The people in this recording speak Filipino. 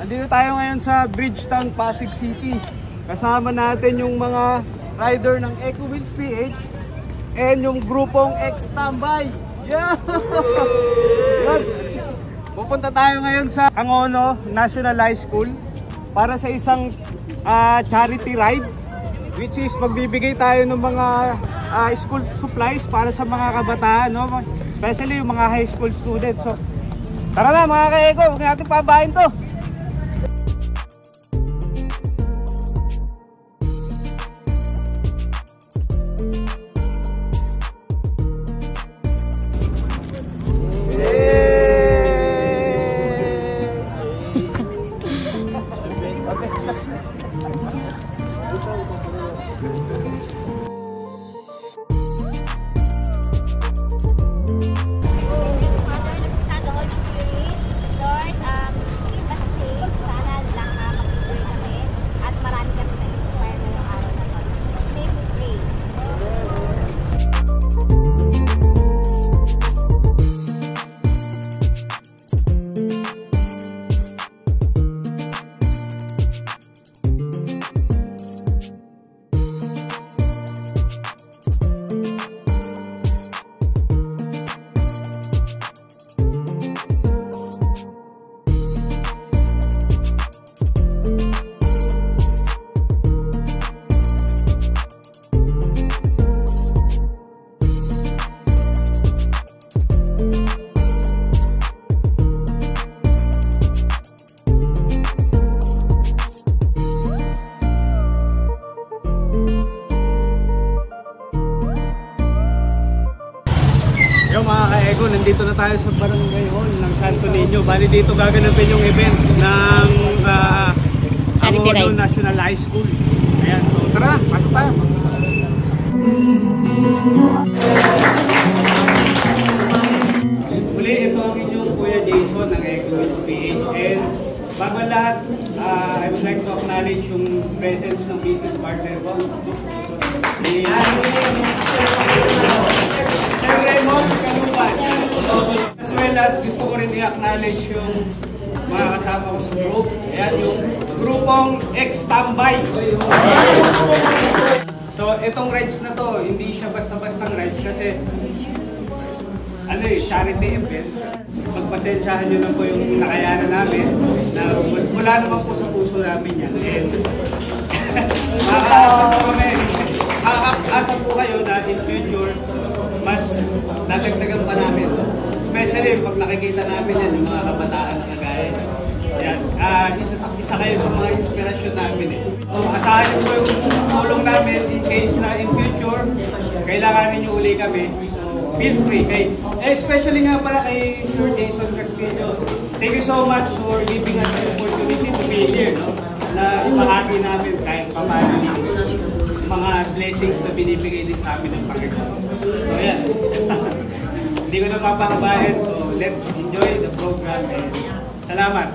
Andito tayo ngayon sa Bridgetown, Pasig City. Kasama natin yung mga rider ng EcoWheels PH and yung grupong X-Tambay. Yeah! Pupunta tayo ngayon sa Angono National High School para sa isang charity ride, which is magbibigay tayo ng mga school supplies para sa mga kabataan, no? Especially yung mga high school students. So, tara na mga ka-Eco, huwag natin pabahin to. Yo mga ka-Eco, nandito na tayo sa barangay hall ng Santo Niño. Bali dito gaganapin yung event ng Angono National High School. Ayan, so tara, pasok tayo. Muli, ito ang inyong Kuya Jason ng EcoWheels PH. And bago lahat, I would like to acknowledge yung presence ng business partner ko. Sir Raymond Kanupan. As well as gusto ko rin i-acknowledge yung mga kasama ko sa group. Ayan yung grupong X-Tambay. So itong rides na to, hindi siya basta-bastang rides kasi charity event. Pagpasensyahan nyo lang po yung nakayanan namin na wala naman po sa puso namin yan. And makakaasa po kayo na in future mas nadagdagan pa namin. Especially pag nakikita namin yan yung mga kabataan na kagaya. Yes, isa kayo sa mga inspirasyon namin eh. So, asahan po yung tulong namin in case na in future kailangan ninyo uli kami. Feel free. Especially nga pala kay Sir Jason Castillo. Thank you so much for giving us the opportunity to be here. No? Na ipahagi namin kahit paano mga blessings na binibigay din sa amin ng Panginoon. So yan. Hindi ko na mapahabayan. So let's enjoy the program. And salamat.